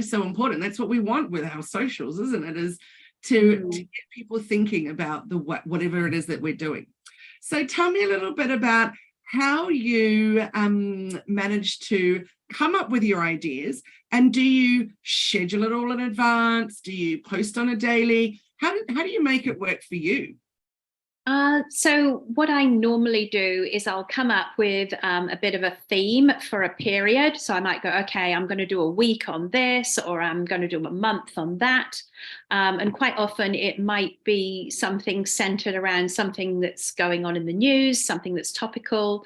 so important. That's what we want with our socials, isn't it? Is to get people thinking about the whatever it is that we're doing. So tell me a little bit about how you manage to come up with your ideas, and do you schedule it all in advance? Do you post on a daily? How do you make it work for you? So what I normally do is I'll come up with a bit of a theme for a period. So I might go, okay, I'm going to do a week on this, or I'm going to do a month on that. And quite often it might be something centered around something that's going on in the news, something that's topical,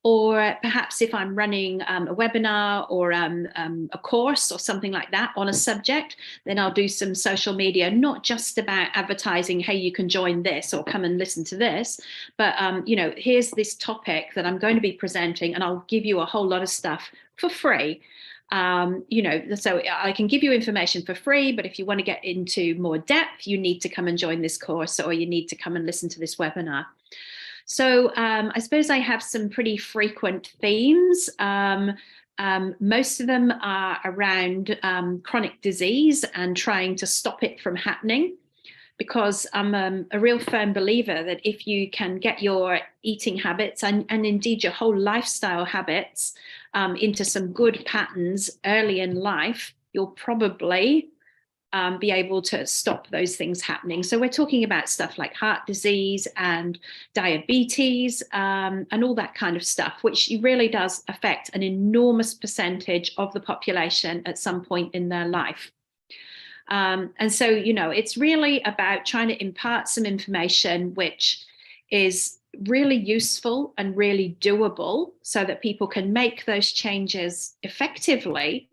or perhaps if I'm running a webinar or a course or something like that on a subject, then I'll do some social media, not just about advertising, hey, you can join this or come and listen to this, but here's this topic that I'm going to be presenting, and I'll give you a whole lot of stuff for free. So I can give you information for free, but if you want to get into more depth, you need to come and join this course, or you need to come and listen to this webinar. So I suppose I have some pretty frequent themes. Most of them are around chronic disease and trying to stop it from happening, because I'm a real firm believer that if you can get your eating habits and indeed your whole lifestyle habits into some good patterns early in life, you'll probably be able to stop those things happening. So we're talking about stuff like heart disease and diabetes and all that kind of stuff, which really does affect an enormous percentage of the population at some point in their life. And so, it's really about trying to impart some information which is really useful and really doable, so that people can make those changes effectively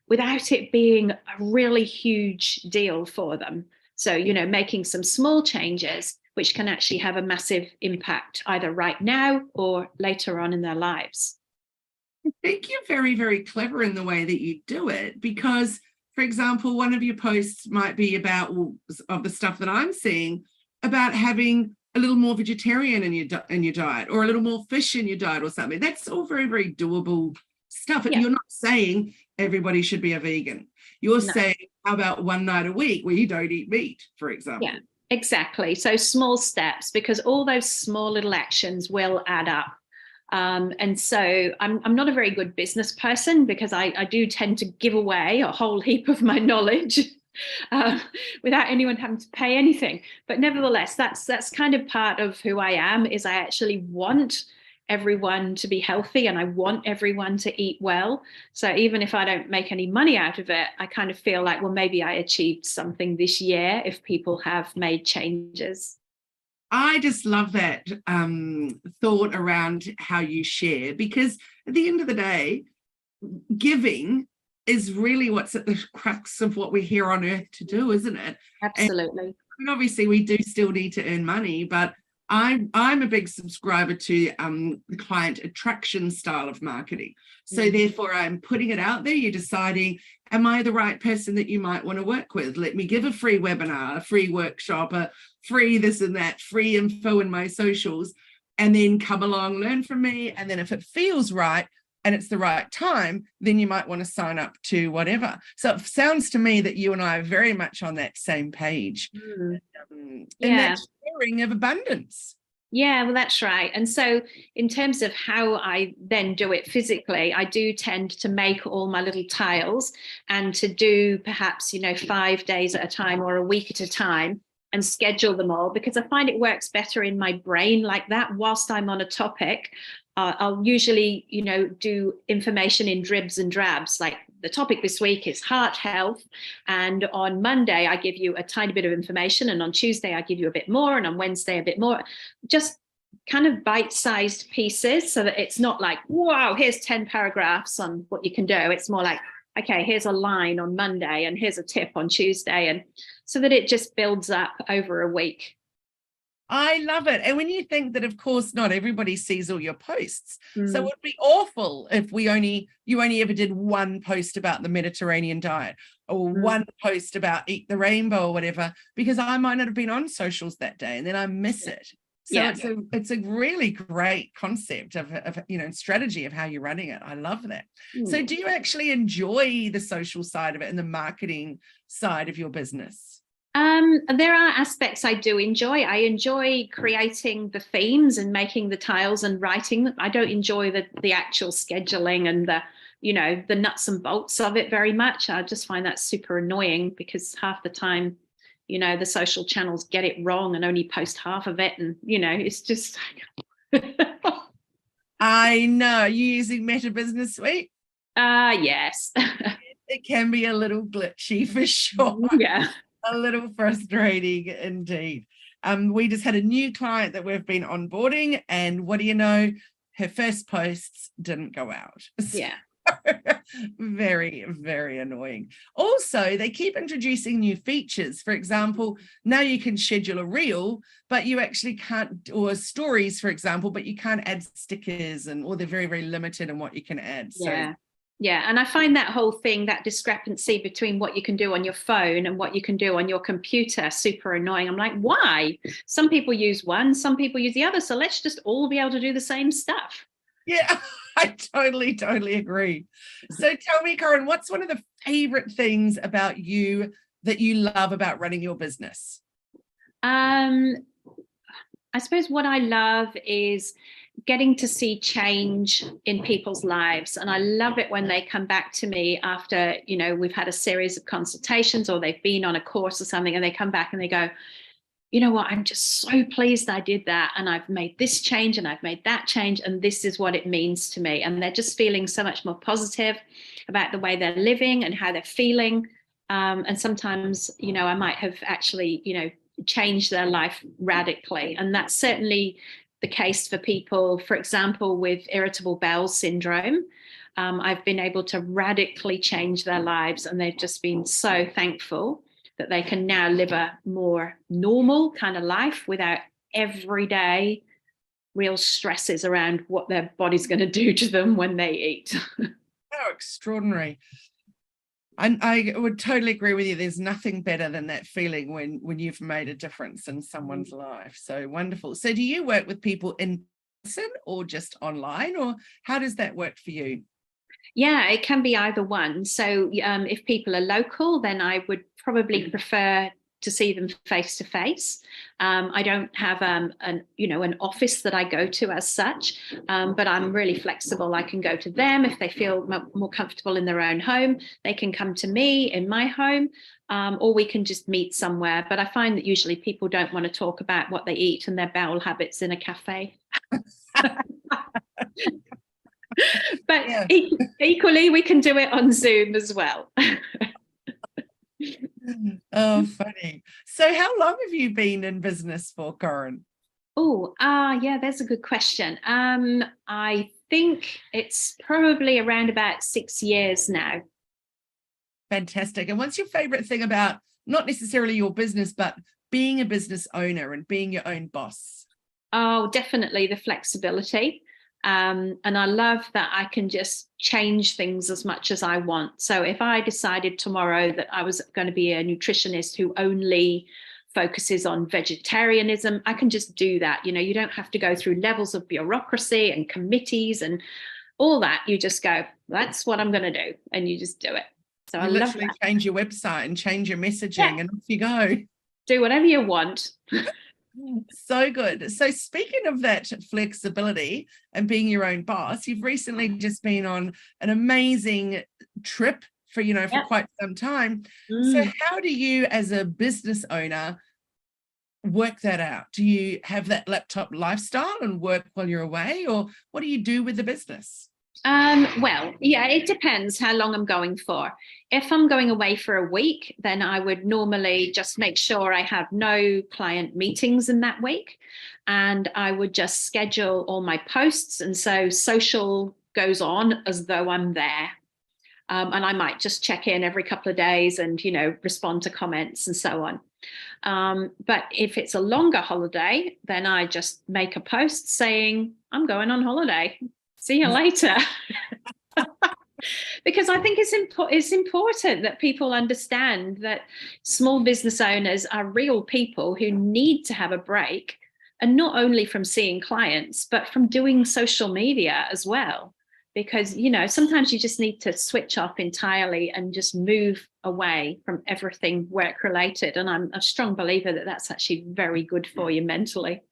without it being a really huge deal for them. So, making some small changes which can actually have a massive impact either right now or later on in their lives. I think you're very, very clever in the way that you do it, because, for example, one of your posts might be about, of the stuff that I'm seeing, about having a little more vegetarian in your diet, or a little more fish in your diet or something. That's all very, very doable stuff. Yeah. You're not saying everybody should be a vegan. You're saying, how about one night a week where you don't eat meat, for example? Yeah, exactly. So small steps, because all those small little actions will add up. And so I'm not a very good business person, because I do tend to give away a whole heap of my knowledge without anyone having to pay anything. But nevertheless, that's kind of part of who I am, is I actually want everyone to be healthy, and I want everyone to eat well. So even if I don't make any money out of it, I kind of feel like, well, maybe I achieved something this year if people have made changes. I just love that thought around how you share, because at the end of the day, giving is really what's at the crux of what we're here on earth to do, isn't it? Absolutely. And obviously we do still need to earn money, but I'm a big subscriber to the client attraction style of marketing. So therefore, I'm putting it out there. You're deciding, am I the right person that you might want to work with? Let me give a free webinar, a free workshop, a free this and that, free info in my socials, and then come along, learn from me. And then if it feels right and it's the right time, then you might want to sign up to whatever. So it sounds to me that you and I are very much on that same page. And that sharing of abundance. Yeah, well, that's right. And so in terms of how I then do it physically, I do tend to make all my little tiles, and to do perhaps, 5 days at a time or a week at a time, and schedule them all, because I find it works better in my brain like that. Whilst I'm on a topic, I'll usually, do information in dribs and drabs. Like, the topic this week is heart health, and on Monday I give you a tiny bit of information, and on Tuesday I give you a bit more, and on Wednesday a bit more. Just kind of bite-sized pieces, so that it's not like, wow, here's 10 paragraphs on what you can do. It's more like, okay, here's a line on Monday, and here's a tip on Tuesday, and so that it just builds up over a week. I love it. And when you think that, of course, not everybody sees all your posts. So it would be awful if you only ever did one post about the Mediterranean diet, or one post about Eat the Rainbow or whatever, because I might not have been on socials that day, and then I miss it. So it's a really great concept of strategy of how you're running it. I love that. So do you actually enjoy the social side of it and the marketing side of your business? There are aspects I do enjoy. I enjoy creating the themes and making the tiles and writing them. I don't enjoy the actual scheduling and the nuts and bolts of it very much. I just find that super annoying because half the time, the social channels get it wrong and only post half of it. And, it's just. I know. Are you using Meta Business Suite? Yes. It can be a little glitchy for sure. Yeah. A little frustrating indeed. We just had a new client that we've been onboarding, and what do you know? Her first posts didn't go out. Yeah. Very, very annoying. Also, they keep introducing new features. For example, now you can schedule a reel, but you actually can't, or stories, for example, but you can't add stickers, or they're very, very limited in what you can add. Yeah. Yeah. And I find that whole thing, that discrepancy between what you can do on your phone and what you can do on your computer, super annoying. I'm like, why? Some people use one, some people use the other. So let's just all be able to do the same stuff. Yeah, I totally agree. So tell me, Corinne, what's one of the favorite things about you that you love about running your business? I suppose what I love is getting to see change in people's lives. And I love it when they come back to me after, we've had a series of consultations or they've been on a course or something, and they come back and they go, you know what, I'm just so pleased I did that. And I've made this change and I've made that change. And this is what it means to me. And they're just feeling so much more positive about the way they're living and how they're feeling. And sometimes, I might have actually, changed their life radically. And that's certainly the case for people, for example, with irritable bowel syndrome. I've been able to radically change their lives, and they've just been so thankful that they can now live a more normal kind of life without everyday real stresses around what their body's going to do to them when they eat. How extraordinary. I would totally agree with you. There's nothing better than that feeling when you've made a difference in someone's life. So wonderful. So do you work with people in person or just online, or how does that work for you? Yeah, it can be either one. So if people are local, then I would probably prefer to see them face to face. I don't have an office that I go to as such, but I'm really flexible. I can go to them if they feel more comfortable in their own home. They can come to me in my home, or we can just meet somewhere. But I find that usually people don't want to talk about what they eat and their bowel habits in a cafe. But yeah. Equally, we can do it on Zoom as well. Oh, funny. So how long have you been in business for, Corinne? Yeah, that's a good question. I think it's probably around about 6 years now. Fantastic. And what's your favorite thing about not necessarily your business, but being a business owner and being your own boss? Oh, definitely the flexibility. And I love that I can just change things as much as I want. So if I decided tomorrow that I was going to be a nutritionist who only focuses on vegetarianism, I can just do that. You don't have to go through levels of bureaucracy and committees and all that. You just go, that's what I'm going to do. And you just do it. So I literally love that. Change your website and change your messaging, and off you go. Do whatever you want. So good. So speaking of that flexibility and being your own boss, you've recently just been on an amazing trip for quite some time. So how do you, as a business owner, work that out? Do you have that laptop lifestyle and work while you're away, or what do you do with the business? Well, yeah, it depends how long I'm going for. If I'm going away for a week, then I would normally just make sure I have no client meetings in that week. And I would just schedule all my posts. And so social goes on as though I'm there. And I might just check in every couple of days and, respond to comments and so on. But if it's a longer holiday, then I just make a post saying, I'm going on holiday. See you later. Because I think it's important that people understand that small business owners are real people who need to have a break And not only from seeing clients, but from doing social media as well. Because, sometimes you just need to switch off entirely and just move away from everything work related. And I'm a strong believer that that's actually very good for you mentally.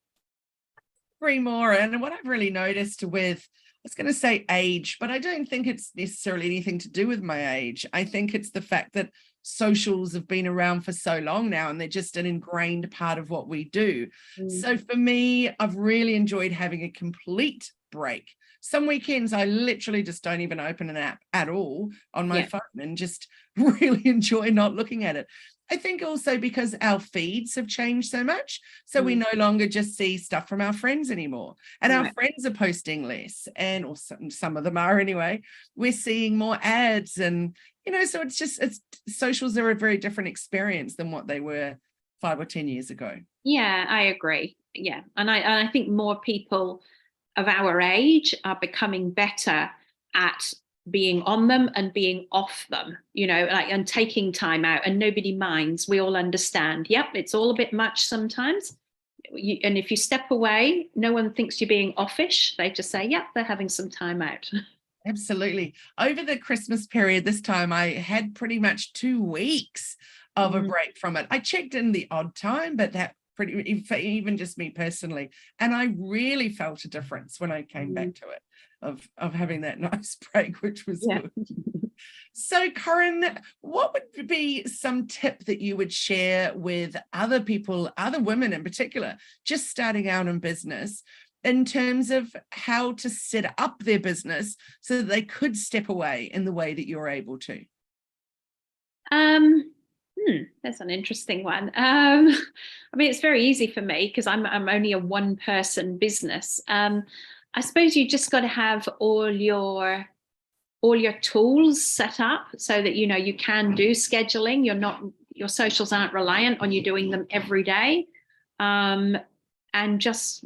Three more. And what I've really noticed with, I was going to say age, but I don't think it's necessarily anything to do with my age. I think it's the fact that socials have been around for so long now, and they're just an ingrained part of what we do. So for me, I've really enjoyed having a complete break. Some weekends I literally just don't even open an app at all on my phone and just really enjoy not looking at it. I think also because our feeds have changed so much. So we no longer just see stuff from our friends anymore. And our friends are posting less, and or some of them are anyway. We're seeing more ads, and so it's socials are a very different experience than what they were 5 or 10 years ago. Yeah, I agree. Yeah. And I think more people of our age are becoming better at being on them and being off them, and taking time out, and nobody minds. We all understand. Yep, it's all a bit much sometimes. And if you step away, no one thinks you're being offish. They just say, yep, they're having some time out. Absolutely. Over the Christmas period this time, I had pretty much 2 weeks of a break from it. I checked in the odd time, but that even just me personally, and I really felt a difference when I came back to it, of having that nice break, which was good. So Corinne, what would be some tip that you would share with other people, other women in particular, just starting out in business, in terms of how to set up their business so that they could step away in the way that you're able to? That's an interesting one. I mean, it's very easy for me because I'm only a one-person business. I suppose you just got to have all your tools set up so that you can do scheduling. Your socials aren't reliant on you doing them every day, and just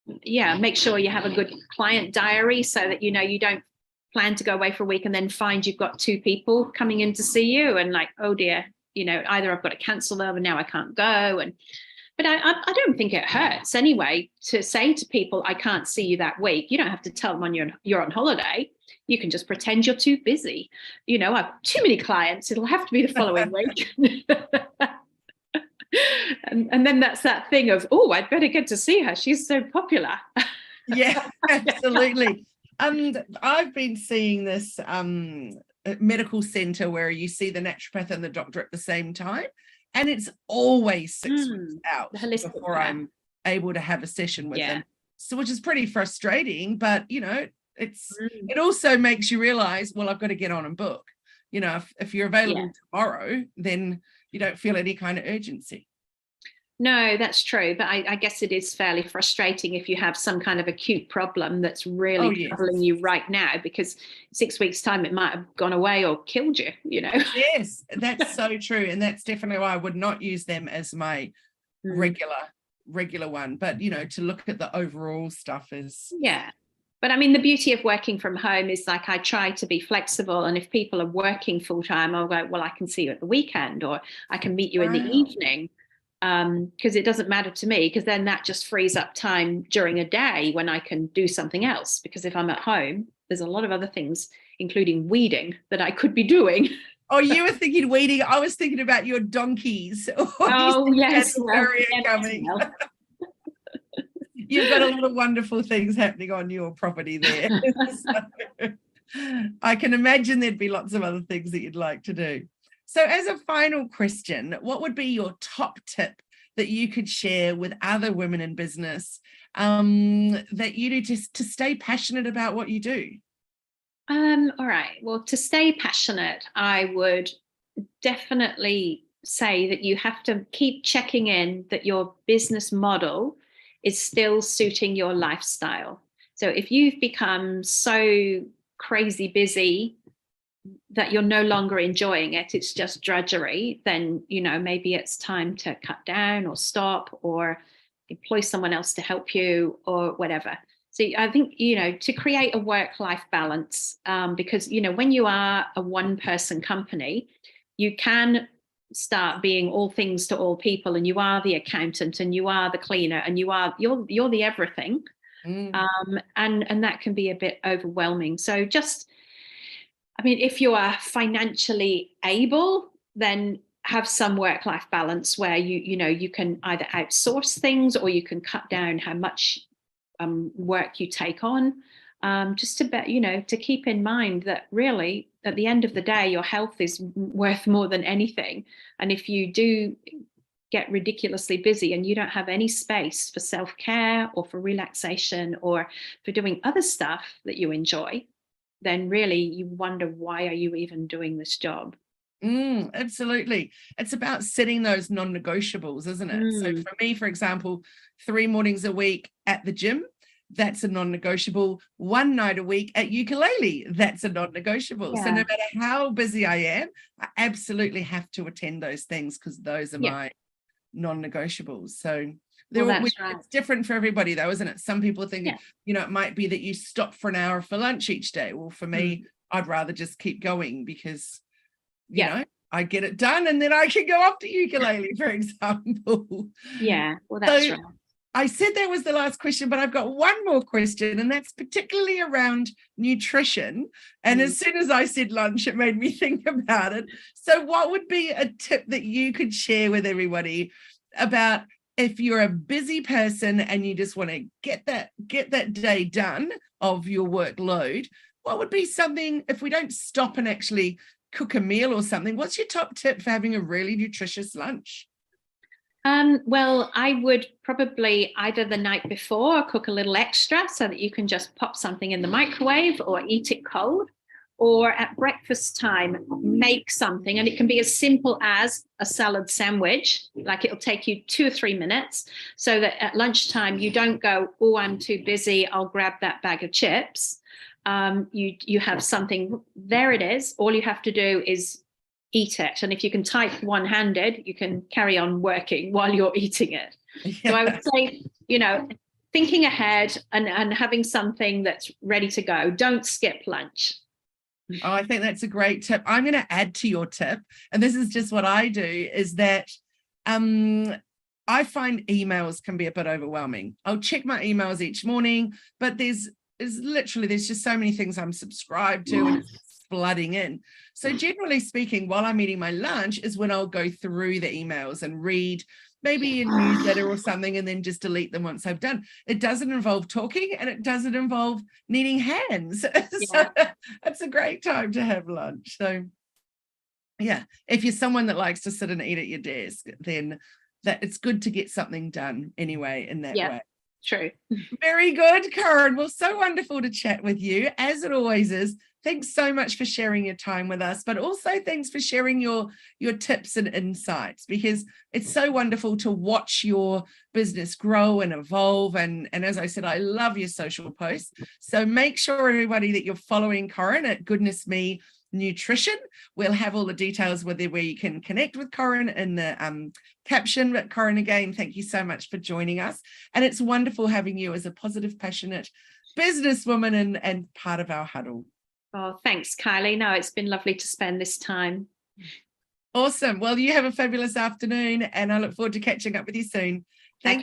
make sure you have a good client diary so that you don't plan to go away for a week and then find you've got 2 people coming in to see you and like, oh dear, either I've got to cancel them and now I can't go. But I don't think it hurts anyway to say to people, I can't see you that week. You don't have to tell them you're on holiday. You can just pretend you're too busy. I've too many clients. It'll have to be the following week. And then that's that thing of, oh, I'd better get to see her. She's so popular. Yeah, absolutely. And I've been seeing this medical center where you see the naturopath and the doctor at the same time. And it's always 6 weeks out before I'm able to have a session with them. So, which is pretty frustrating, but it also makes you realize, well, I've got to get on and book. If you're available tomorrow, then you don't feel any kind of urgency. No, that's true. But I guess it is fairly frustrating if you have some kind of acute problem that's really troubling you right now, because 6 weeks' time, it might have gone away or killed you, Yes, that's so true. And that's definitely why I would not use them as my regular one. But, to look at the overall stuff is. Yeah. But I mean, the beauty of working from home is like I try to be flexible. And if people are working full time, I'll go, well, I can see you at the weekend, or I can meet you in the evening. Because it doesn't matter to me, because then that just frees up time during a day when I can do something else. Because if I'm at home, there's a lot of other things, including weeding, that I could be doing. Oh, you were thinking weeding. I was thinking about your donkeys. Oh, yes. Coming. You've got a lot of wonderful things happening on your property there. So, I can imagine there'd be lots of other things that you'd like to do. So as a final question, what would be your top tip that you could share with other women in business that you do to stay passionate about what you do? All right. Well, to stay passionate, I would definitely say that you have to keep checking in that your business model is still suiting your lifestyle. So if you've become so crazy busy that you're no longer enjoying it, it's just drudgery, then, maybe it's time to cut down or stop or employ someone else to help you or whatever. So I think, to create a work-life balance, because, when you are a one-person company, you can start being all things to all people, and you are the accountant, and you are the cleaner, and you're the everything. And that can be a bit overwhelming. So just, I mean, if you are financially able, then have some work-life balance where you can either outsource things, or you can cut down how much work you take on. Just to keep in mind that really at the end of the day, your health is worth more than anything. And if you do get ridiculously busy and you don't have any space for self-care or for relaxation or for doing other stuff that you enjoy, then really you wonder, why are you even doing this job? Absolutely. It's about setting those non-negotiables, isn't it? So for me, for example, 3 mornings a week at the gym, that's a non-negotiable. 1 night a week at ukulele, that's a non-negotiable. So no matter how busy I am, I absolutely have to attend those things, because those are my non-negotiables. So it's different for everybody though, isn't it? Some people think, it might be that you stop for an hour for lunch each day. Well, for me, I'd rather just keep going, because you know, I get it done and then I can go off to ukulele, for example. Yeah, well, that's right. I said that was the last question, but I've got one more question, and that's particularly around nutrition. And as soon as I said lunch, it made me think about it. So what would be a tip that you could share with everybody about, if you're a busy person and you just want to get that day done of your workload, what would be something, if we don't stop and actually cook a meal or something, what's your top tip for having a really nutritious lunch? Well, I would probably either the night before cook a little extra so that you can just pop something in the microwave or eat it cold, or at breakfast time, make something. And it can be as simple as a salad sandwich, like it'll take you 2 or 3 minutes, so that at lunchtime you don't go, oh, I'm too busy, I'll grab that bag of chips. You have something, there it is. All you have to do is eat it. And if you can type one-handed, you can carry on working while you're eating it. So I would say, thinking ahead and having something that's ready to go. Don't skip lunch. Oh, I think that's a great tip. I'm going to add to your tip, and this is just what I do, is that I find emails can be a bit overwhelming. I'll check my emails each morning, but there's just so many things I'm subscribed to, and it's flooding in. So generally speaking, while I'm eating my lunch is when I'll go through the emails and read maybe a newsletter or something, and then just delete them once I've done. It doesn't involve talking, and it doesn't involve needing hands. So it's a great time to have lunch. So yeah, if you're someone that likes to sit and eat at your desk, then that it's good to get something done anyway in that way. True. Very good, Corinne. Well, so wonderful to chat with you, as it always is. Thanks so much for sharing your time with us, but also thanks for sharing your tips and insights, because it's so wonderful to watch your business grow and evolve. And as I said, I love your social posts. So make sure, everybody, that you're following Corinne at Goodness Me Nutrition. We'll have all the details where you can connect with Corinne in the caption. But Corinne, again, thank you so much for joining us. And it's wonderful having you as a positive, passionate businesswoman and part of our huddle. Oh, thanks, Kylie. No, it's been lovely to spend this time. Awesome. Well, you have a fabulous afternoon, and I look forward to catching up with you soon. Thank you.